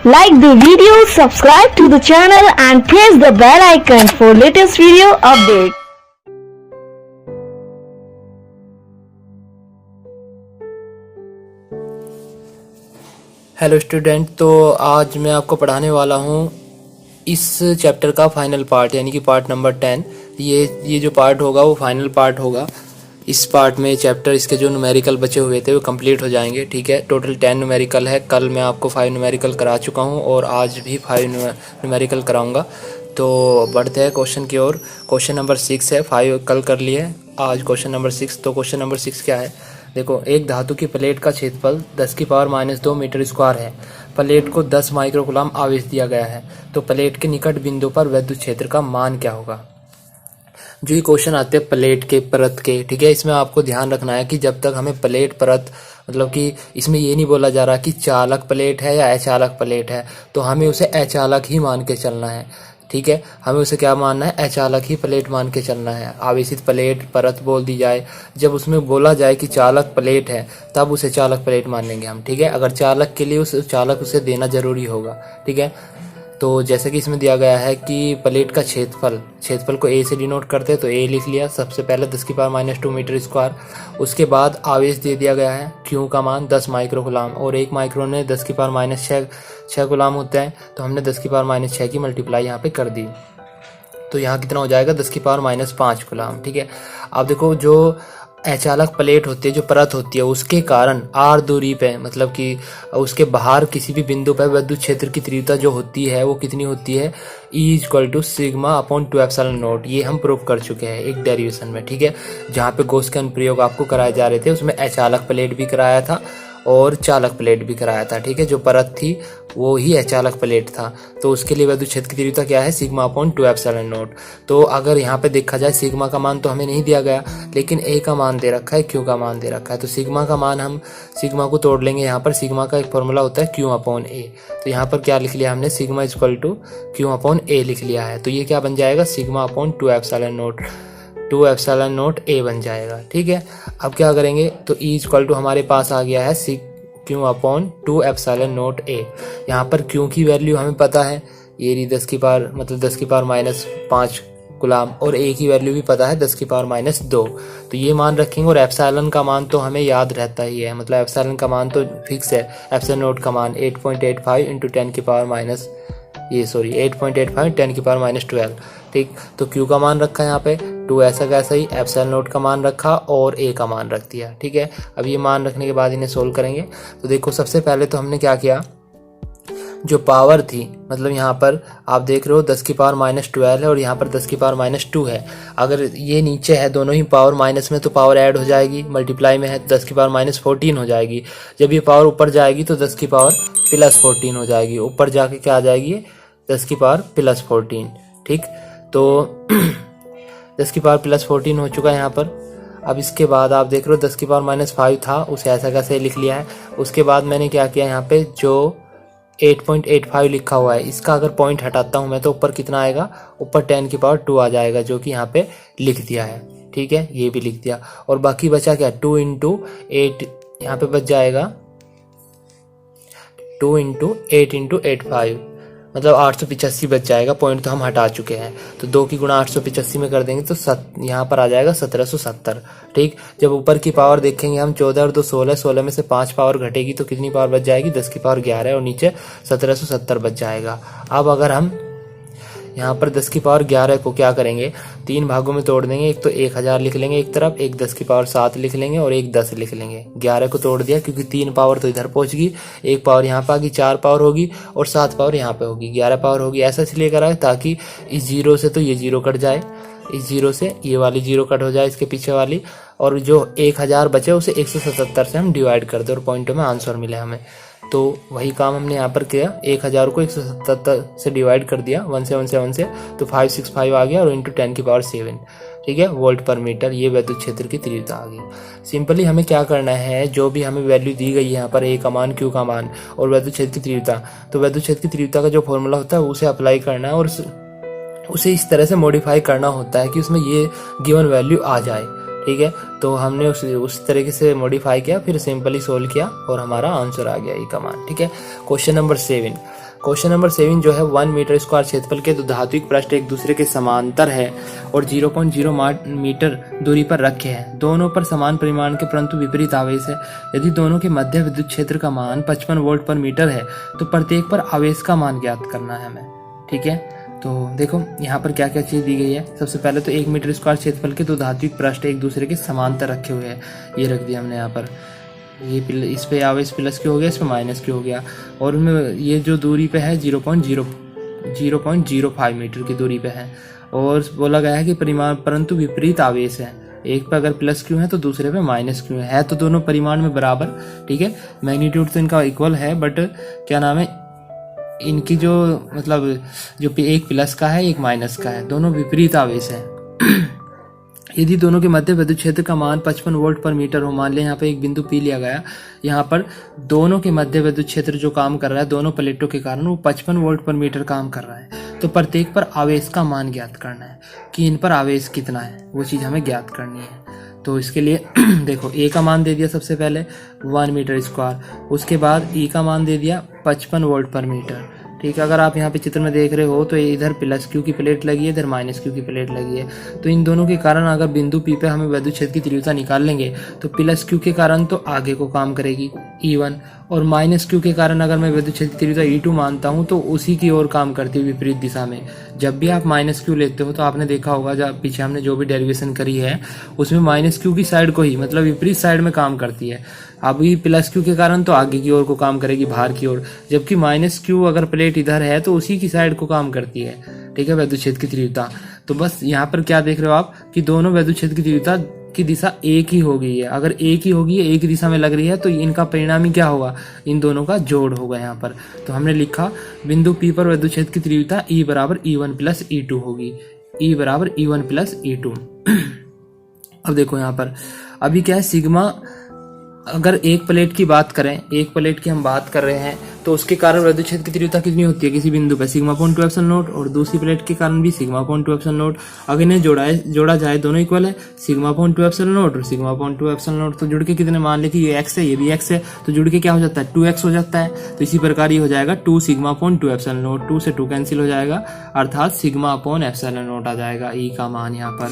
Like the video, subscribe to the channel and press the bell icon for latest video update. Hello student, तो आज मैं आपको पढ़ाने वाला हूँ इस चैप्टर का फाइनल पार्ट, यानी कि पार्ट नंबर 10। ये जो पार्ट होगा वो फाइनल पार्ट होगा। इस पार्ट में चैप्टर इसके जो न्यूमेरिकल बचे हुए थे वो कंप्लीट हो जाएंगे। ठीक है, टोटल 10 न्यूमेरिकल है। कल मैं आपको 5 न्यूमेरिकल करा चुका हूँ और आज भी 5 न्यूमेरिकल कराऊँगा। तो बढ़ते हैं क्वेश्चन की ओर। क्वेश्चन नंबर 6 है, 5 कल कर लिए, आज क्वेश्चन नंबर 6। तो क्वेश्चन नंबर 6 क्या है, देखो, एक धातु की प्लेट का क्षेत्रफल 10⁻² मीटर स्क्वायर है। प्लेट को 10 माइक्रोकूलम आवेश दिया गया है, तो प्लेट के निकट बिंदु पर विद्युत क्षेत्र का मान क्या होगा। जो ये क्वेश्चन आते हैं प्लेट के, परत के, ठीक है, इसमें आपको ध्यान रखना है कि जब तक हमें प्लेट, परत, मतलब कि इसमें ये नहीं बोला जा रहा कि चालक प्लेट है या अचालक प्लेट है, तो हमें उसे अचालक ही मान के चलना है। ठीक है, हमें उसे क्या मानना है, अचालक ही प्लेट मान के चलना है। आवेशित प्लेट, परत बोल दी जाए, जब उसमें बोला जाए कि चालक प्लेट है तब उसे चालक प्लेट मान लेंगे हम। ठीक है, अगर चालक के लिए उस चालक उसे देना जरूरी होगा। ठीक है, तो जैसे कि इसमें दिया गया है कि प्लेट का क्षेत्रफल को ए से डिनोट करते हैं, तो ए लिख लिया सबसे पहले 10⁻² मीटर स्क्वायर। उसके बाद आवेश दे दिया गया है क्यू का मान 10 माइक्रोकूलम, और 1 माइक्रो ने 10⁻6 कूलम होता है, तो हमने 10⁻6 की मल्टीप्लाई यहाँ पे कर दी। तो यहाँ कितना हो जाएगा, 10⁻5 कूलम। ठीक है, अब देखो, जो अचालक प्लेट होती है, जो परत होती है, उसके कारण r दूरी पे, मतलब कि उसके बाहर किसी भी बिंदु पर विद्युत क्षेत्र की तीव्रता जो होती है वो कितनी होती है, E = σ/2ε0। ये हम प्रूव कर चुके हैं एक डेरिवेशन में। ठीक है, जहाँ पे गॉस के अनुप्रयोग आपको कराए जा रहे थे, उसमें अचालक प्लेट भी कराया था और चालक प्लेट भी कराया था। ठीक है, जो परत थी वो ही अचालक प्लेट था, तो उसके लिए विद्युत क्षेत्र की तीव्रता क्या है, σ/2ε0। तो अगर यहाँ पे देखा जाए, सिग्मा का मान तो हमें नहीं दिया गया, लेकिन ए का मान दे रखा है, क्यू का मान दे रखा है। तो सिग्मा का मान, हम सिग्मा को तोड़ लेंगे। यहाँ पर सिग्मा का एक फॉर्मूला होता है Q/A। तो यहाँ पर क्या लिख लिया हमने, सिग्मा = Q/A लिख लिया है। तो ये क्या बन जाएगा, σ/2ε0 A बन जाएगा। ठीक है, अब क्या करेंगे, तो E हमारे पास आ गया है Q/2ε0 A। यहाँ पर Q की वैल्यू हमें पता है, ये 10⁻5 कूलम, और A की वैल्यू भी पता है 10⁻2। तो ये मान रखेंगे, और एप्सिलॉन का मान तो हमें याद रहता ही है, मतलब एप्सिलॉन का मान तो फिक्स है। एप्सिलॉन का मान 8.85 × 10⁻12। ठीक, तो Q का मान रखा है यहाँ पे 2, ऐसा कैसा ही एप्सिलॉन का मान रखा और A का मान रख दिया। ठीक है, अब ये मान रखने के बाद इन्हें सोल्व करेंगे। तो देखो, सबसे पहले तो हमने क्या किया, जो पावर थी, मतलब यहाँ पर आप देख रहे हो 10⁻12 है और यहाँ पर 10⁻2 है। अगर ये नीचे है, दोनों ही पावर माइनस में, तो पावर ऐड हो जाएगी, मल्टीप्लाई में है तो 10⁻14 हो जाएगी। जब ये पावर ऊपर जाएगी तो 10⁻+14 हो जाएगी, ऊपर जाके क्या आ जाएगी, 10⁻+14। ठीक, तो 10⁻+14 हो चुका है यहाँ पर। अब इसके बाद आप देख रहे हो 10⁻5 था, उसे ऐसा कैसे लिख लिया है। उसके बाद मैंने क्या किया, यहाँ पे जो 8.85 लिखा हुआ है, इसका अगर पॉइंट हटाता हूँ मैं, तो ऊपर कितना आएगा, ऊपर 10⁻2 आ जाएगा, जो कि यहाँ पे लिख दिया है। ठीक है, ये भी लिख दिया, और बाकी बचा क्या, 2 × 8, यहाँ पे बच जाएगा 2 × 8 × 85, मतलब 885 बच जाएगा। पॉइंट तो हम हटा चुके हैं, तो 2 की गुणा 885 में कर देंगे तो यहाँ पर आ जाएगा 1770। ठीक, जब ऊपर की पावर देखेंगे हम, 14 और 2 16, 16 में से 5 पावर घटेगी तो कितनी पावर बच जाएगी, 10⁻11, और नीचे 1770 बच जाएगा। अब अगर हम यहाँ पर 10⁻11 को क्या करेंगे, 3 भागों में तोड़ देंगे। एक तो 1000 लिख लेंगे एक तरफ, एक 10⁻7 लिख लेंगे, और एक 10 लिख लेंगे। 11 को तोड़ दिया, क्योंकि 3 पावर तो इधर पहुंच गई, 1 पावर यहाँ पे आ गई, 4 पावर होगी, और 7 पावर यहाँ पे होगी, 11 पावर होगी। ऐसा इसलिए करा है ताकि इस 0 से तो ये 0 कट जाए, इस 0 से ये वाली 0 कट हो जाए, इसके पीछे वाली, और जो 1000 बचे उसे 177 से हम डिवाइड कर दे, और पॉइंटों में आंसर मिले हमें। तो वही काम हमने यहाँ पर किया, 1000 को 177 से डिवाइड कर दिया 177 से, तो 565 आ गया, और इंटू 10⁻7। ठीक है, वोल्ट पर मीटर, ये विद्युत क्षेत्र की तीव्रता आ गई। सिंपली हमें क्या करना है, जो भी हमें वैल्यू दी गई है यहाँ पर, ए का मान, क्यू का मान और विद्युत क्षेत्र की तीव्रता, तो विद्युत क्षेत्र की तीव्रता का जो फॉर्मूला होता है उसे अप्लाई करना है, और उसे इस तरह से मॉडिफाई करना होता है कि उसमें ये गिवन वैल्यू आ जाए। ठीक है। तो हमने उस तरीके से मॉडिफाई किया, फिर सिंपली सोल्व किया और हमारा आंसर आ गया ई का मान, ठीक है। क्वेश्चन नंबर 7 जो है 1 मीटर स्क्वायर क्षेत्रफल के दो धात्विक पृष्ठ एक दूसरे के समांतर है और 0.0 मीटर दूरी पर रखे हैं। दोनों पर समान परिमाण के परंतु विपरीत आवेश है। यदि दोनों के मध्य विद्युत क्षेत्र का मान 55 वोल्ट पर मीटर है तो प्रत्येक पर आवेश का मान ज्ञात करना है हमें, ठीक है। तो देखो यहाँ पर क्या क्या चीज़ दी गई है। सबसे पहले तो 1 मीटर स्क्वायर क्षेत्रफल के दो धात्विक पृष्ठ एक दूसरे के समांतर रखे हुए हैं, ये रख दिया हमने यहाँ पर। ये इस पे आवेश प्लस क्यू हो गया, इस पे माइनस क्यू हो गया, और उनमें ये जो दूरी पे है 0.05 मीटर की दूरी पे है। और बोला गया है कि परिमाण परंतु विपरीत आवेश है, एक पे अगर प्लस क्यू है तो दूसरे पे माइनस क्यू है तो दोनों परिमाण में बराबर, ठीक है। मैग्नीट्यूड तो इनका इक्वल है, बट क्या नाम है, इनकी जो मतलब जो एक प्लस का है एक माइनस का है, दोनों विपरीत आवेश है। यदि दोनों के मध्य विद्युत क्षेत्र का मान 55 वोल्ट पर मीटर हो, मान लिया यहाँ पे एक बिंदु पी लिया गया, यहाँ पर दोनों के मध्य विद्युत क्षेत्र जो काम कर रहा है दोनों प्लेटों के कारण वो 55 वोल्ट पर मीटर काम कर रहा है, तो प्रत्येक पर आवेश का मान ज्ञात करना है कि इन पर आवेश कितना है, वो चीज़ हमें ज्ञात करनी है। तो इसके लिए देखो ए का मान दे दिया सबसे पहले 1 मीटर स्क्वायर, उसके बाद ई का मान दे दिया 55 वोल्ट पर मीटर, ठीक है। अगर आप यहाँ पे चित्र में देख रहे हो तो इधर प्लस क्यू की प्लेट लगी है, इधर माइनस क्यू की प्लेट लगी है, तो इन दोनों के कारण अगर बिंदु पी पे हमें विद्युत क्षेत्र की तीव्रता निकाल लेंगे तो प्लस क्यू के कारण तो आगे को काम करेगी E1, और माइनस क्यू के कारण अगर मैं विद्युत क्षेत्र की तीव्रता E2 मानता हूँ तो उसी की ओर काम करती है विपरीत दिशा में। जब भी आप माइनस क्यू लेते हो तो आपने देखा होगा जब पीछे हमने जो भी डेरिवेशन करी है उसमें माइनस क्यू की साइड को ही मतलब विपरीत साइड में काम करती है। अभी प्लस क्यू के कारण तो आगे की ओर को काम करेगी, बाहर की ओर, जबकि माइनस क्यू अगर प्लेट इधर है तो उसी की साइड को काम करती है, ठीक है, विद्युत क्षेत्र की तीव्रता। तो बस यहाँ पर क्या देख रहे हो आप कि दोनों विद्युत क्षेत्र की तीव्रता की दिशा एक ही हो गई है। अगर एक ही होगी, एक ही दिशा में लग रही है, तो इनका परिणामी क्या होगा, इन दोनों का जोड़ होगा यहाँ पर। तो हमने लिखा बिंदु पी पर विद्युत क्षेत्र की तीव्रता E बराबर E1 प्लस E2 होगी, E बराबर E1 प्लस E2। अब देखो यहाँ पर अभी क्या है, सिग्मा अगर एक प्लेट की बात करें, एक प्लेट की हम बात कर रहे हैं तो उसके कारण विद्युत क्षेत्र की तीव्रता कितनी होती है किसी बिंदु पर, सिग्मा अपॉन 2 एप्सिलॉन नॉट, और दूसरी प्लेट के कारण भी सिग्मा अपॉन 2 एप्सिलॉन नॉट। अगर इन्हें जोड़ा जाए दोनों इक्वल है, सिग्मा अपॉन 2 एप्सिलॉन नॉट और सिग्मा अपॉन 2 एप्सिलॉन नॉट, तो जुड़ के कितने, मान ले कि ये x है ये भी x है, तो जुड़ के क्या हो जाता है 2x हो जाता है। तो इसी प्रकार ये हो जाएगा 2 सिग्मा अपॉन 2 एप्सिलॉन नॉट, 2 से 2 कैंसिल हो जाएगा, अर्थात सिग्मा अपॉन एप्सिलॉन नॉट आ जाएगा ई का मान यहाँ पर।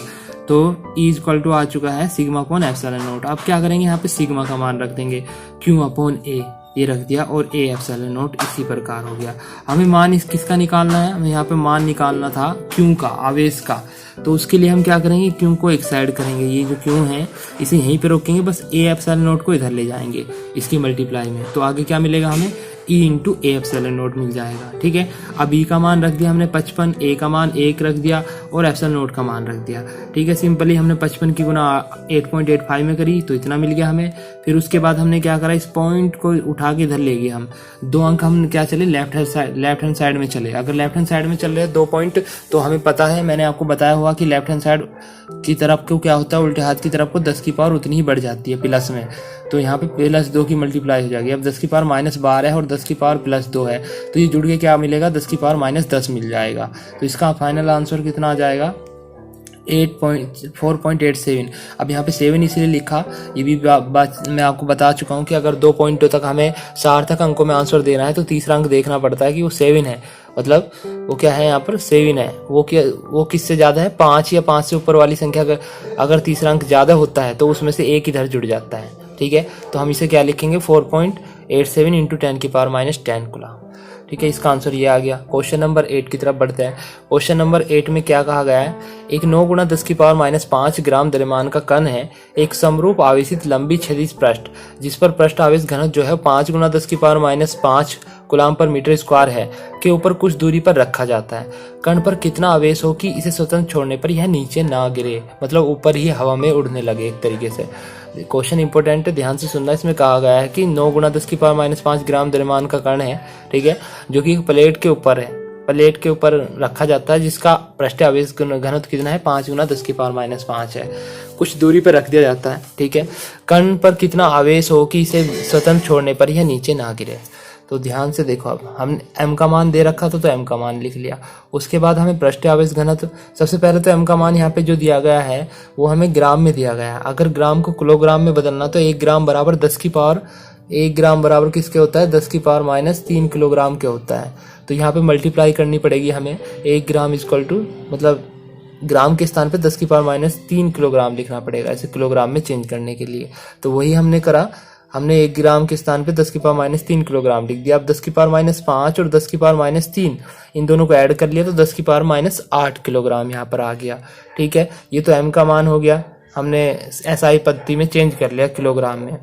तो E इक्वल टू आ चुका है सिग्मा अपॉन एप्सिलॉन नॉट। अब क्या करेंगे, यहाँ पे सिग्मा का मान रख देंगे, Q अपॉन A ये रख दिया, और A एप्सिलॉन नॉट इसी प्रकार हो गया। हमें मान किसका निकालना है, हमें यहाँ पे मान निकालना था Q का, आवेश का। तो उसके लिए हम क्या करेंगे, Q को एक साइड करेंगे, ये जो Q है इसे यहीं पे रोकेंगे, बस A एप्सिलॉन नॉट को इधर ले जाएंगे इसकी मल्टीप्लाई में, तो आगे क्या मिलेगा हमें E into A epsilon not मिल जाएगा, ठीक है। अब E का मान रख दिया हमने 55, A का मान 1 रख दिया और एप्सिलॉन नॉट का मान रख दिया, ठीक है। सिंपली हमने 55 की गुना 8.85 में करी तो इतना मिल गया हमें। फिर उसके बाद हमने क्या करा, इस पॉइंट को उठा के इधर ले गए हम, 2 अंक हम क्या चले लेफ्ट हैंड साइड में चले। अगर लेफ्ट हैंड साइड में चल रहे हैं 2 पॉइंट, तो हमें पता है, मैंने आपको बताया हुआ कि लेफ्ट हैंड साइड की तरफ को क्या होता है, उल्टे हाथ की तरफ को 10 की पावर उतनी ही बढ़ जाती है प्लस में, तो यहाँ पे प्लस 2 की मल्टीप्लाई हो जाएगी। अब 10 की पावर माइनस 12 है और 10 की पावर प्लस 2 है, तो ये जुड़ के क्या मिलेगा, 10 की पावर माइनस 10 मिल जाएगा। तो इसका फाइनल आंसर कितना आ जाएगा, 4.87। अब यहाँ पे 7 इसलिए लिखा, ये भी बात मैं आपको बता चुका हूँ कि अगर 2 पॉइंटों तक हमें सार्थक अंकों में आंसर देना है तो तीसरा अंक देखना पड़ता है कि वो 7 है, मतलब वो क्या है यहाँ पर 7 है, वो किससे ज़्यादा है, 5 या 5 से ऊपर वाली संख्या अगर तीसरा अंक ज़्यादा होता है तो उसमें से एक इधर जुड़ जाता है, ठीक है। तो हम इसे क्या लिखेंगे, 4.87 इंटू 10 की पावर माइनस 10 कूलम, ठीक है। इसका आंसर ये आ गया। क्वेश्चन नंबर 8 की तरफ बढ़ते हैं। क्वेश्चन नंबर 8 में क्या कहा गया है, एक 9 गुणा 10 की पावर माइनस 5 ग्राम द्रव्यमान का कण है, एक समरूप आवेशित लंबी क्षैतिज पृष्ठ जिस पर पृष्ठ आवेश घनत्व जो है 5 गुणा 10 की power minus 5 coulomb per metre square है के ऊपर कुछ दूरी पर रखा जाता है। कण पर कितना आवेश हो कि इसे स्वतंत्र छोड़ने पर यह नीचे ना गिरे, मतलब ऊपर ही हवा में उड़ने लगे एक तरीके से। क्वेश्चन इंपॉर्टेंट है, ध्यान से सुनना। इसमें कहा गया है कि 9 गुणा 10 की पावर माइनस 5 ग्राम द्रव्यमान का कण है, ठीक है, जो कि प्लेट के ऊपर है, प्लेट के ऊपर रखा जाता है, जिसका पृष्ठ आवेश घनत्व कितना है, 5 गुणा 10 की पावर माइनस 5 है, कुछ दूरी पर रख दिया जाता है, ठीक है। कण पर कितना आवेश हो कि इसे स्वतंत्र छोड़ने पर यह नीचे ना गिरे। तो ध्यान से देखो, अब हम m का मान दे रखा था तो m का मान लिख लिया। उसके बाद हमें पृष्ठ आवेश घनत्व, सबसे पहले तो m का मान यहाँ पे जो दिया गया है वो हमें ग्राम में दिया गया है। अगर ग्राम को किलोग्राम में बदलना तो 1 ग्राम बराबर 10 की पावर, 1 ग्राम बराबर किसके होता है, 10 की पावर माइनस 3 किलोग्राम के होता है। तो यहाँ पे मल्टीप्लाई करनी पड़ेगी हमें, 1 ग्राम इक्वल टू, मतलब ग्राम के स्थान पे 10 की पावर माइनस 3 किलोग्राम लिखना पड़ेगा ऐसे किलोग्राम में चेंज करने के लिए। तो वही हमने करा, हमने 1 ग्राम के स्थान पे 10 की पावर माइनस 3 किलोग्राम लिख दिया। अब 10 की पावर माइनस 5 और 10 की पावर माइनस 3 इन दोनों को ऐड कर लिया तो 10 की पावर माइनस 8 किलोग्राम यहाँ पर आ गया। ठीक है, ये तो m का मान हो गया, हमने SI पद्धति में चेंज कर लिया किलोग्राम में।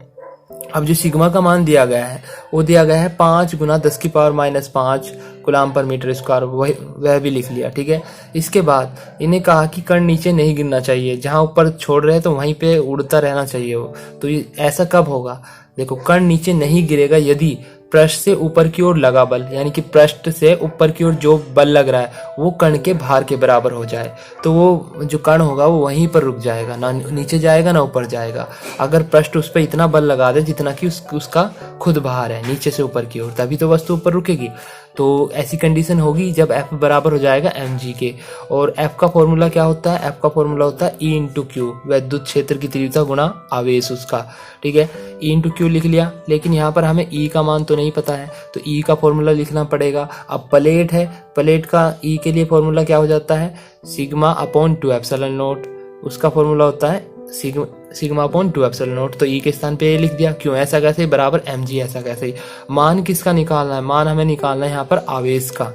अब जो सिग्मा का मान दिया गया है वो दिया गया है 5 गुना 10 की पावर माइनस 5 गुलाम पर मीटर स्क्वायर, वह भी लिख लिया। ठीक है, इसके बाद इन्हें कहा कि कण नीचे नहीं गिरना चाहिए, जहां ऊपर छोड़ रहे हैं तो वहीं पे उड़ता रहना चाहिए वो। तो ये ऐसा कब होगा, देखो कण नीचे नहीं गिरेगा यदि पृष्ठ से ऊपर की ओर लगा बल, यानी कि पृष्ठ से ऊपर की ओर जो बल लग रहा है वो कण के भार के बराबर हो जाए, तो वो जो कण होगा वो वहीं पर रुक जाएगा, ना नीचे जाएगा ना ऊपर जाएगा। अगर पृष्ठ उस पर इतना बल लगा दे जितना कि उसका खुद भार है नीचे से ऊपर की ओर, तभी तो वस्तु ऊपर रुकेगी। तो ऐसी कंडीशन होगी जब F बराबर हो जाएगा mg के। और F का फॉर्मूला क्या होता है, F का फॉर्मूला होता है E इंटू क्यू, विद्युत क्षेत्र की तीव्रता गुणा आवेश उसका। ठीक है, E इंटू क्यू लिख लिया, लेकिन यहाँ पर हमें E का मान तो नहीं पता है तो E का फॉर्मूला लिखना पड़ेगा। अब प्लेट है, प्लेट का E के लिए फॉर्मूला क्या हो जाता है, सिग्मा अपॉन 2 एप्सिलॉन नॉट, उसका फॉर्मूला होता है सिग्मा अपॉन 2 एप्सिलॉन नॉट। तो E के स्थान पे लिख दिया, क्यों, ऐसा कैसे, बराबर mg, ऐसा कैसे। मान किसका निकालना है, मान हमें निकालना है यहाँ पर आवेश का,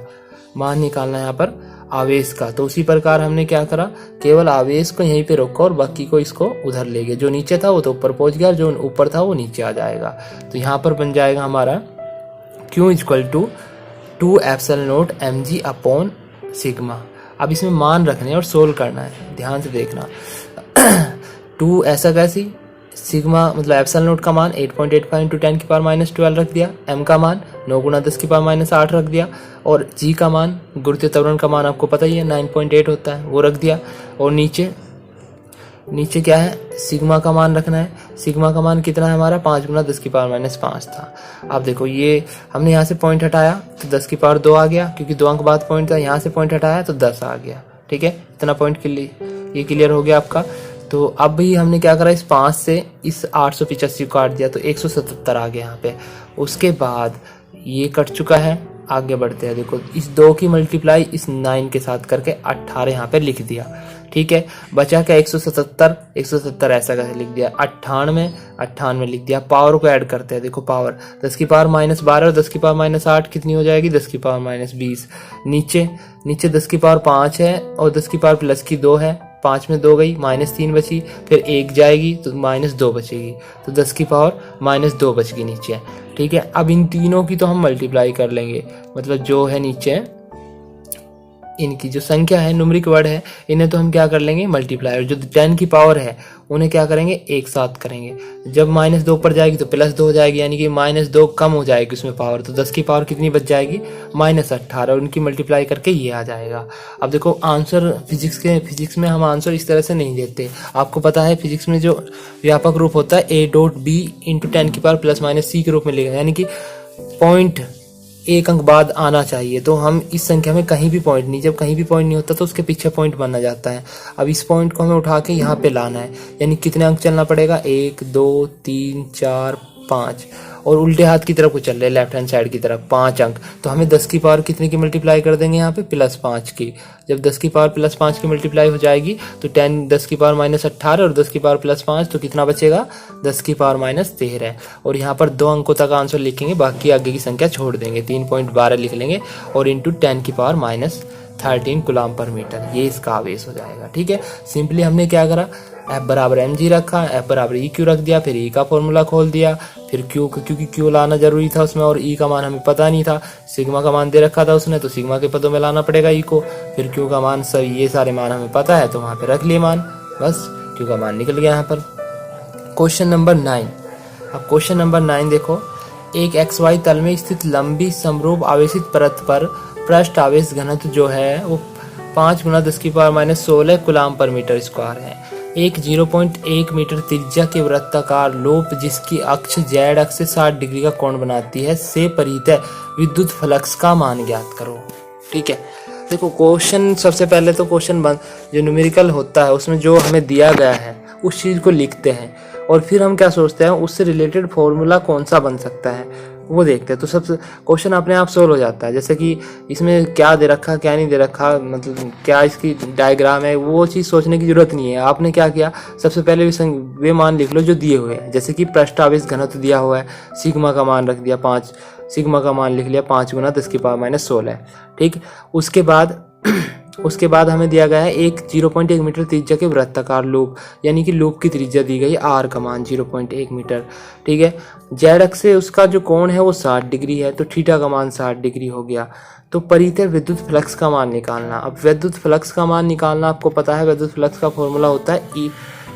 मान निकालना है यहाँ पर आवेश का। तो उसी प्रकार हमने क्या करा, केवल आवेश को यहीं पे रोका और बाकी को इसको उधर ले गए। जो नीचे था वो तो ऊपर पहुंच गया, जो ऊपर था वो नीचे आ जाएगा। तो यहाँ पर बन जाएगा हमारा Q equal to 2 epsilon naught mg upon sigma. अब इसमें मान रखने और सोल्व करना है, ध्यान से देखना। 2 ऐसा कैसी, सिग्मा मतलब एप्सिलॉन नॉट का मान 8.85 इंटू 10 की पावर माइनस 12 रख दिया, m का मान 9 गुना 10 की पावर माइनस 8 रख दिया, और g का मान, गुरुत्वीय त्वरण का मान आपको पता ही है 9.8 होता है, वो रख दिया। और नीचे क्या है, सिग्मा का मान रखना है। सिग्मा का मान कितना है हमारा, 5 गुना 10 की पावर माइनस 5 था। अब देखो ये हमने यहाँ से पॉइंट हटाया तो 10 की पावर 2 आ गया, क्योंकि 2 अंक बाद पॉइंट था, यहाँ से पॉइंट हटाया तो 10 आ गया। ठीक है, इतना पॉइंट के लिए ये क्लियर हो गया आपका। तो अब भी हमने क्या करा, इस 5 से इस 885 को काट दिया तो 177 आ गया यहाँ पे। उसके बाद ये कट चुका है, आगे बढ़ते हैं। देखो इस 2 की मल्टीप्लाई इस 9 के साथ करके 18 यहाँ पे लिख दिया। ठीक है, बचा क्या, 177 ऐसा कैसे लिख दिया, 98 लिख दिया। पावर को ऐड करते हैं, देखो पावर 10 की पावर माइनस 12 और 10 की पावर माइनस 8 कितनी हो जाएगी, 10 की पावर माइनस 20। नीचे 10 की पावर 5 है और 10 की पावर प्लस की 2 है, 5 में 2 गई, माइनस 3 बची, फिर 1 जाएगी तो माइनस 2 बचेगी, तो 10 की पावर माइनस 2 बच गई नीचे। ठीक है, अब इन तीनों की तो हम मल्टीप्लाई कर लेंगे, मतलब जो है नीचे इनकी जो संख्या है, न्यूमेरिक वर्ड है, इन्हें तो हम क्या कर लेंगे मल्टीप्लाई, और जो 10 की पावर है उन्हें क्या करेंगे एक साथ करेंगे। जब माइनस 2 पर जाएगी तो प्लस 2 हो जाएगी, यानी कि माइनस 2 कम हो जाएगी उसमें पावर, तो 10 की पावर कितनी बच जाएगी, माइनस 18, और उनकी मल्टीप्लाई करके ये आ जाएगा। अब देखो आंसर फिजिक्स में हम आंसर इस तरह से नहीं देते, आपको पता है फिजिक्स में जो व्यापक रूप होता है a.b इंटू 10 की पावर प्लस माइनस c के रूप में लिखेगा, यानी कि पॉइंट 1 अंक बाद आना चाहिए। तो हम इस संख्या में कहीं भी पॉइंट नहीं, जब कहीं भी पॉइंट नहीं होता तो उसके पीछे पॉइंट बनना जाता है। अब इस पॉइंट को हमें उठा के यहाँ पे लाना है, यानी कितने अंक चलना पड़ेगा, 1 2 3 4 5, और उल्टे हाथ की तरफ को चल रहे, लेफ्ट हैंड साइड की तरफ 5 अंक। तो हमें 10 की पावर कितने की मल्टीप्लाई कर देंगे यहाँ पे, प्लस 5 की। जब 10 की पावर प्लस 5 की मल्टीप्लाई हो जाएगी तो 10 की पावर माइनस 18 और 10 की पावर प्लस 5, तो कितना बचेगा, 10 की पावर माइनस 13। और यहाँ पर 2 अंकों तक आंसर लिखेंगे, बाकी आगे की संख्या छोड़ देंगे, 3.12 लिख लेंगे, और इंटू 10 की power minus 13 coulomb per metre, ये इसका आवेश हो जाएगा। ठीक है, सिंपली हमने क्या करा, F बराबर mg रखा, F बराबर EQ रख दिया, फिर E का फॉर्मूला खोल दिया, फिर Q, क्योंकि Q लाना जरूरी था उसमें और E का मान हमें पता नहीं था, सिग्मा का मान दे रखा था उसने तो सिग्मा के पदों में लाना पड़ेगा E को, फिर Q का मान, सब ये सारे मान हमें पता है तो वहाँ पे रख लिए मान, बस Q का मान निकल गया यहाँ पर। Question number 9। अब क्वेश्चन नंबर 9 देखो, एक XY तल में स्थित लंबी समरूप आवेशित परत पर पृष्ठ आवेश घनत्व जो है वो 5 गुना 10 की power minus 16 coulomb per metre square है। एक 0.1 मीटर त्रिज्या के वृत्ताकार लूप जिसकी अक्ष जेड अक्ष से 60 डिग्री का कोण बनाती है से परितः विद्युत फ्लक्स का मान ज्ञात करो। ठीक है, देखो क्वेश्चन, सबसे पहले तो क्वेश्चन जो न्यूमेरिकल होता है उसमें जो हमें दिया गया है उस चीज़ को लिखते हैं और फिर हम क्या सोचते हैं उससे रिलेटेड फॉर्मूला कौन सा बन सकता है वो देखते हैं। तो सबसे क्वेश्चन अपने आप सोल्व हो जाता है। जैसे कि इसमें क्या दे रखा क्या नहीं दे रखा, मतलब क्या इसकी डायग्राम है, वो चीज़ सोचने की जरूरत नहीं है। आपने क्या किया, सबसे पहले वे मान लिख लो जो दिए हुए हैं। जैसे कि पृष्ठ आवेश घनत्व दिया हुआ है, सिग्मा का मान रख दिया 5, सिग्मा का मान लिख लिया 5 गुना 10⁻⁻16। ठीक, उसके बाद हमें दिया गया है एक 0.1 मीटर त्रिज्या के वृत्ताकार लूप, यानी कि लूप की त्रिज्या दी गई आर का मान 0.1 मीटर। ठीक है, जेड अक्ष से उसका जो कोण है वो 60 डिग्री है, तो थीटा का मान 60 डिग्री हो गया। तो परितः विद्युत फ्लक्स का मान निकालना। अब विद्युत फ्लक्स का मान निकालना आपको पता है, विद्युत फ्लक्स का फॉर्मूला होता है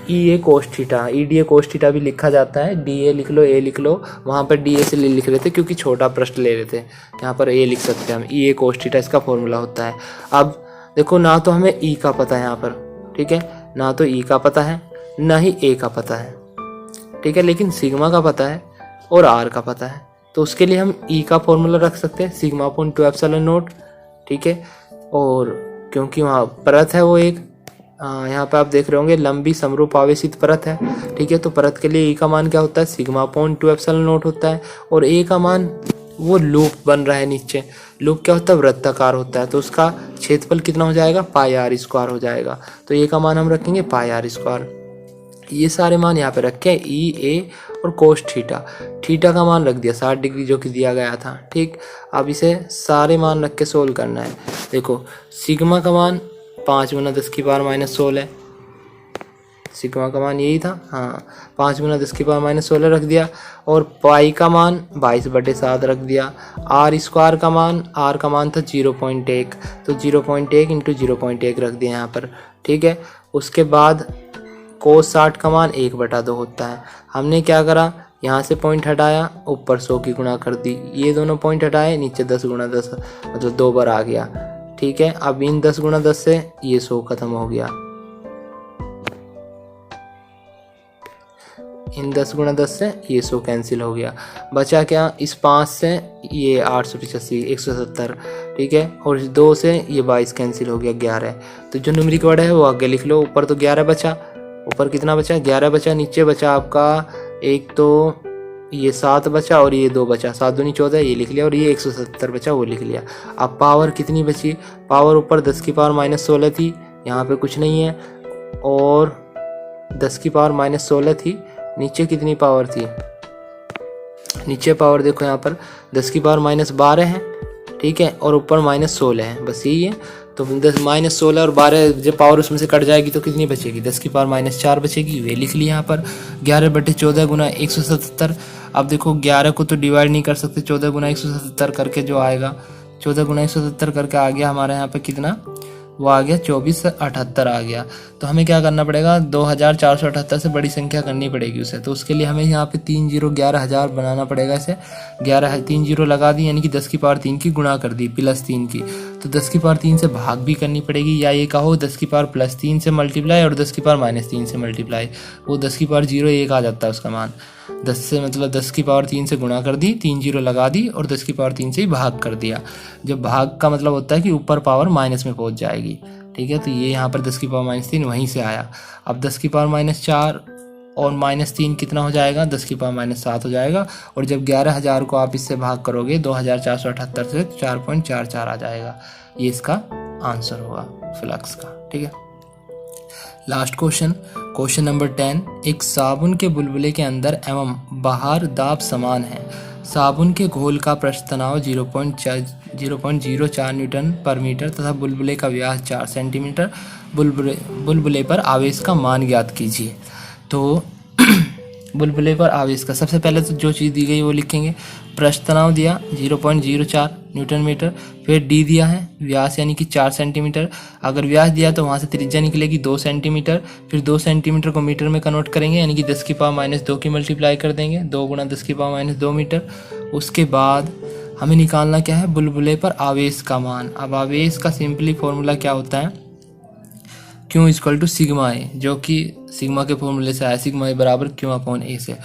E A cos theta, E D A cos theta भी लिखा जाता है। डी ए लिख लो, ए लिख लो, वहाँ पर डी ए से लिख रहे थे क्योंकि छोटा पृष्ठ ले रहे थे, यहाँ पर ए लिख सकते हैं हम। ई ए कोस थीटा इसका फॉर्मूला होता है। अब देखो, ना तो हमें ई का पता है यहाँ पर, ठीक है, ना तो ई का पता है ना ही ए का पता है, ठीक है, लेकिन सिग्मा का पता है और आर का पता है। तो उसके लिए हम ई का फॉर्मूला रख सकते हैं, सिग्मा अपॉन 2 एप्सिलॉन नॉट। ठीक है, और क्योंकि वहाँ परत है वो एक, यहाँ पे आप देख रहे होंगे लंबी समरूप आवेशित परत है। ठीक है, तो परत के लिए ई का मान क्या होता है, सिग्मा अपॉन 2 एप्सिलॉन नॉट होता है। और ए का मान, वो लूप बन रहा है नीचे, लूप क्या होता है, वृत्ताकार होता है, तो उसका क्षेत्रफल कितना हो जाएगा, पाई आर स्क्वायर हो जाएगा। तो ए का मान हम रखेंगे पाई आर स्क्वायर। ये सारे मान यहाँ पे रखे, ई ए और कोस थीटा। थीटा का मान रख दिया 60 डिग्री जो कि दिया गया था। ठीक, अब इसे सारे मान रख के सोल्व करना है। देखो, सिग्मा का मान 5 गुना 10⁻⁻16, सिग्मा का मान यही था, हाँ, 5 गुना 10⁻⁻16 रख दिया। और पाई का मान 22/7 रख दिया। आर स्क्वायर का मान, आर का मान था 0.1, तो 0.1 इंटू 0.1 रख दिया यहाँ पर। ठीक है, उसके बाद कोस 60 का मान 1/2 होता है। हमने क्या करा, यहाँ से पॉइंट हटाया, ऊपर 100 की गुणा कर दी, ये दोनों पॉइंट हटाए, नीचे 10 गुना 10 मतलब 2 बार आ गया। ठीक है, अब इन 10 गुना 10 से ये 100 खत्म हो गया, इन 10 गुना 10 से ये 100 कैंसिल हो गया। बचा क्या, इस 5 से ये 885 170। ठीक है, और इस 2 से ये 22 कैंसिल हो गया 11। तो जो न्यूमेरिक वर्ड है वो आगे लिख लो। ऊपर तो 11 बचा, ऊपर कितना बचा, 11 बचा। नीचे बचा आपका एक तो ये 7 बचा और ये 2 बचा, 7 दूनी 14 ये लिख लिया, और ये 170 बचा वो लिख लिया। अब पावर कितनी बची, पावर ऊपर 10⁻⁻16 थी, यहाँ पे कुछ नहीं है, और 10⁻⁻16 थी। नीचे कितनी पावर थी, नीचे पावर देखो यहाँ पर 10⁻⁻12 है। ठीक है, और ऊपर -16 है, बस यही है। तो 10 -16 और 12 जब पावर उसमें से कट जाएगी तो कितनी बचेगी, 10⁻⁻4 बचेगी, वे लिख लिया यहाँ पर। 11/14 गुना 170। अब देखो 11 को तो डिवाइड नहीं कर सकते, 14 गुना 170 करके जो आएगा, 14 गुना 170 करके आ गया हमारे यहाँ पे कितना, वो आ गया 2478 आ गया। तो हमें क्या करना पड़ेगा, 2478 से बड़ी संख्या करनी पड़ेगी उसे। तो उसके लिए हमें यहाँ पे 3 0 11,000 बनाना पड़ेगा। इसे 11 3 0 लगा दी, यानी कि 10⁻3 की गुणा कर दी +3 की। तो 10⁻3 से भाग भी करनी पड़ेगी, या ये कहो 10⁻+3 से मल्टीप्लाई और 10⁻-3 से मल्टीप्लाई। वो 10⁻01 आ जाता है उसका मान। 10 से मतलब 10⁻3 से गुणा कर दी, 3 0 लगा दी और 10⁻3 से ही भाग कर दिया। जब भाग का मतलब होता है कि ऊपर पावर माइनस में पहुंच जाएगी। ठीक है, तो ये यहाँ पर 10⁻-3 वहीं से आया। अब 10⁻4 और -3 कितना हो जाएगा, 10⁻-7 हो जाएगा। और जब 11,000 को आप इससे भाग करोगे 2478 से, 4.44 आ जाएगा। ये इसका आंसर होगा फ्लक्स का। ठीक है, लास्ट क्वेश्चन नंबर 10। एक साबुन के बुलबुले के अंदर एवं बाहर दाब समान है। साबुन के घोल का पृष्ठ तनाव 0.04 न्यूटन पर मीटर तथा बुलबुले का व्यास 4 सेंटीमीटर। बुलबुले पर आवेश का मान ज्ञात कीजिए। तो बुलबुले पर आवेश का सबसे पहले तो जो चीज़ दी गई वो लिखेंगे। पृष्ठ तनाव दिया 0.04 न्यूटन मीटर, फिर डी दिया है व्यास यानी कि 4 सेंटीमीटर। अगर व्यास दिया तो वहाँ से त्रिज्या निकलेगी 2 सेंटीमीटर, फिर 2 सेंटीमीटर को मीटर में कन्वर्ट करेंगे, यानी कि 10⁻-2 की मल्टीप्लाई कर देंगे, 2 गुना 10⁻-2 मीटर। उसके बाद हमें निकालना क्या है, बुलबुले पर आवेश का मान। अब आवेश का सिंपली फॉर्मूला क्या होता है, क्यू इक्वल टू सिग्मा ए, जो कि सिग्मा के फॉर्मूले से आया, सिग्मा ए बराबर क्यू अपॉन ए से।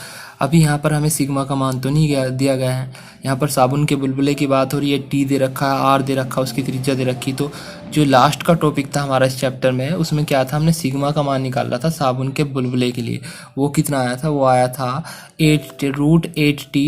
अभी यहाँ पर हमें सिग्मा का मान तो नहीं दिया गया है, यहाँ पर साबुन के बुलबुले की बात हो रही है, टी दे रखा है, आर दे रखा है, उसकी त्रिज्या दे रखी। तो जो लास्ट का टॉपिक था हमारा इस चैप्टर में, उसमें क्या था, हमने सिग्मा का मान निकाला था साबुन के बुलबुले के लिए। वो कितना आया था, वो आया था √8t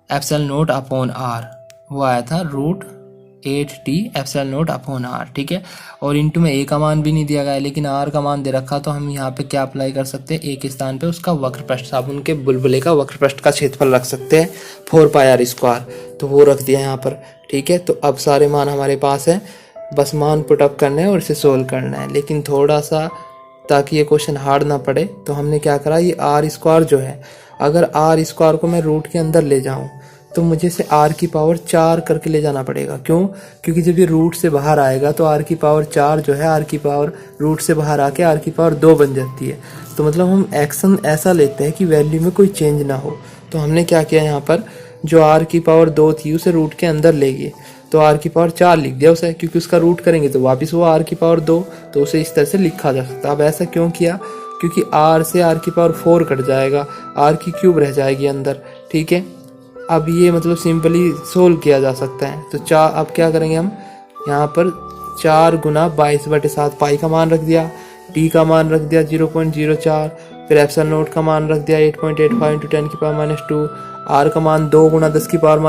epsilon not upon are, वो आया था √8t epsilon not upon are, ठीक है। और इंटू में ए का मान भी नहीं दिया गया है, लेकिन आर का मान दे रखा, तो हम यहाँ पे क्या अप्लाई कर सकते हैं, ए के स्थान पे उसका वक्रपृष्ठ, साबुन के बुलबुले का वक्रपृष्ठ का क्षेत्रफल रख सकते हैं 4πr², तो वो रख दिया यहाँ पर, ठीक है। तो अब सारे मान हमारे पास है, बस मान पुट अप करना है और इसे सोल्व करना है। लेकिन थोड़ा सा ताकि ये क्वेश्चन हार्ड ना पड़े, तो हमने क्या करा, ये r² जो है, अगर r² को मैं रूट के अंदर ले जाऊं तो मुझे इसे r की पावर 4 करके ले जाना पड़ेगा। क्यों? क्योंकि जब ये रूट से बाहर आएगा तो r की पावर 4 जो है, r की पावर रूट से बाहर आके r की पावर 2 बन जाती है। तो मतलब हम एक्शन ऐसा लेते हैं कि वैल्यू में कोई चेंज ना हो। तो हमने क्या किया, यहाँ पर जो r की पावर 2 थी उसे रूट के अंदर ले गए, तो r की पावर 4 लिख दिया उसे, क्योंकि उसका रूट करेंगे तो वापस वो r की पावर 2, तो उसे इस तरह से लिखा जा सकता है। अब ऐसा क्यों किया, क्योंकि r से r की पावर 4 कट जाएगा, r की क्यूब रह जाएगी अंदर, ठीक है। अब ये मतलब सिंपली सोल्व किया जा सकता है। तो अब क्या करेंगे हम, यहाँ पर 4 गुना 22/7 पाई का मान रख दिया, टी का मान रख दिया 0.04, फिर एप्सिलॉन नॉट का मान रख दिया 8.85 × 10⁻², आर का मान 2 गुना 10 की पावर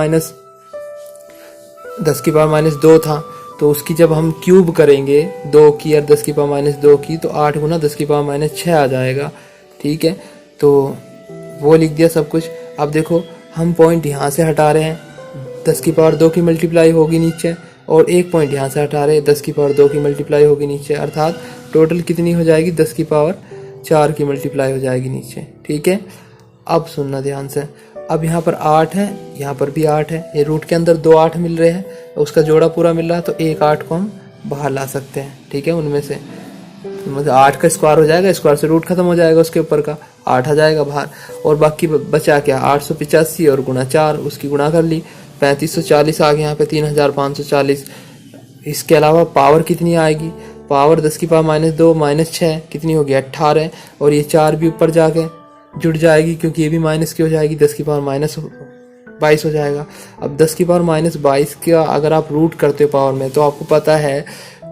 -2 था, तो उसकी जब हम क्यूब करेंगे 2 की और 10 की पावर -2 की, तो 8 गुना 10 की पावर -6 आ जाएगा, ठीक है। तो वो लिख दिया सब कुछ। अब देखो हम पॉइंट यहाँ से हटा रहे हैं, 10 की पावर 2 की मल्टीप्लाई होगी नीचे, और एक पॉइंट यहाँ से हटा रहे हैं, 10 की पावर 2 की मल्टीप्लाई होगी नीचे, अर्थात टोटल कितनी हो जाएगी, 10 की पावर 4 की मल्टीप्लाई हो जाएगी नीचे, ठीक है। अब सुनना ध्यान से, अब यहाँ पर 8 है, यहाँ पर भी 8 है, ये रूट के अंदर 2 8 मिल रहे हैं, उसका जोड़ा पूरा मिल रहा है, तो एक 8 को हम बाहर ला सकते हैं, ठीक है। उनमें से मतलब 8 का स्क्वायर हो जाएगा, स्क्वायर से रूट खत्म हो जाएगा, उसके ऊपर का 8 आ जाएगा बाहर, और बाकी बचा क्या, 885 और गुना 4, उसकी गुणा कर ली, 3540 आ गया यहाँ पे, 3540। इसके अलावा पावर कितनी आएगी, पावर 10 की पावर -2 -6 कितनी होगी, 18, और ये 4 भी ऊपर जाके जुड़ जाएगी, क्योंकि ये भी माइनस की हो जाएगी, 10 की पावर -22 हो जाएगा। अब 10 की पावर -22 का अगर आप रूट करते हो पावर में, तो आपको पता है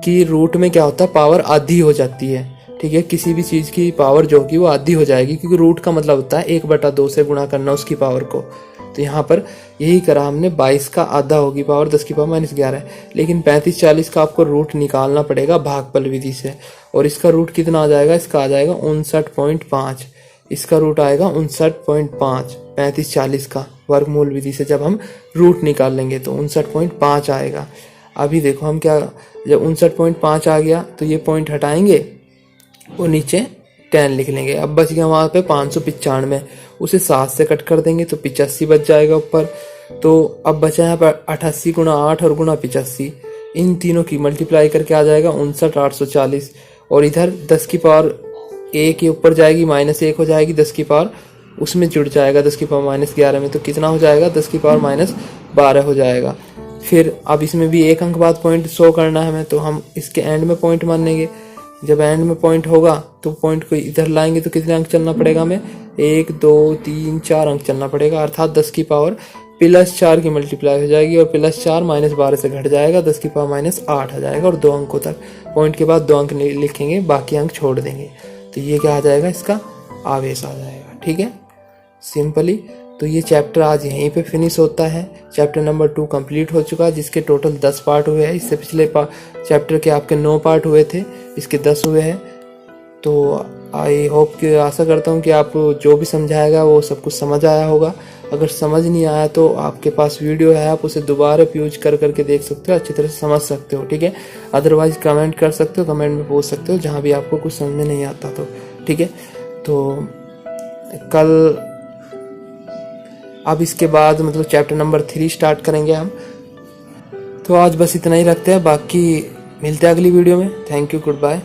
कि रूट में क्या होता है, पावर आधी हो जाती है, ठीक है। किसी भी चीज़ की पावर जो होगी वो आधी हो जाएगी, क्योंकि रूट का मतलब होता है 1/2 से गुणा करना उसकी पावर को। तो यहाँ पर यही करा हमने, 22 का आधा होगी पावर 10 की पावर -11, लेकिन 3540 का आपको रूट निकालना पड़ेगा भागफल विधि से, और इसका रूट कितना आ जाएगा, इसका आ जाएगा 59.5, इसका रूट आएगा 59.5, 3540 का वर्गमूल विधि से जब हम रूट निकाल लेंगे तो 59.5 आएगा। अभी देखो हम क्या, जब 59.5 आ गया तो ये पॉइंट हटाएंगे और नीचे 10 लिख लेंगे। अब बच गया वहाँ पे 595, उसे 7 से कट कर देंगे तो 85 बच जाएगा ऊपर। तो अब बचा यहाँ पर 88 गुणा 8 और गुणा 85, इन तीनों की मल्टीप्लाई करके आ जाएगा 59,840, और इधर 10 की पावर a के ऊपर जाएगी, -1 हो जाएगी, 10 की पावर उसमें जुड़ जाएगा 10 की पावर -11 में, तो कितना हो जाएगा, 10 की पावर -12 हो जाएगा। फिर अब इसमें भी एक अंक बाद पॉइंट शो करना है हमें, तो हम इसके एंड में पॉइंट मान लेंगे। जब एंड में पॉइंट होगा तो पॉइंट को इधर लाएंगे तो कितने अंक चलना पड़ेगा हमें, 1 2 3 4 अंक चलना पड़ेगा, अर्थात 10 की पावर +4 की मल्टीप्लाई हो जाएगी, और +4 -12 से घट जाएगा, 10 की पावर -8 आ जाएगा, और 2 अंकों तक पॉइंट के बाद 2 अंक लिखेंगे, बाकी अंक छोड़ देंगे। तो ये क्या आ जाएगा, इसका आवेश आ जाएगा, ठीक है, सिंपली। तो ये चैप्टर आज यहीं पे फिनिश होता है। चैप्टर नंबर 2 कंप्लीट हो चुका है, जिसके टोटल 10 पार्ट हुए हैं। इससे पिछले चैप्टर के आपके 9 पार्ट हुए थे, इसके 10 हुए हैं। तो आई होप कि, आशा करता हूँ कि आप जो भी समझाएगा वो सब कुछ समझ आया होगा। अगर समझ नहीं आया तो आपके पास वीडियो है, आप उसे दोबारा यूज करके देख सकते हो, अच्छी तरह से समझ सकते हो, ठीक है। अदरवाइज कमेंट कर सकते हो, कमेंट में पूछ सकते हो जहाँ भी आपको कुछ समझ में नहीं आता तो, ठीक है। तो कल अब इसके बाद मतलब चैप्टर नंबर 3 स्टार्ट करेंगे हम। तो आज बस इतना ही रखते हैं, बाकी मिलते हैं अगली वीडियो में। Thank you, good bye.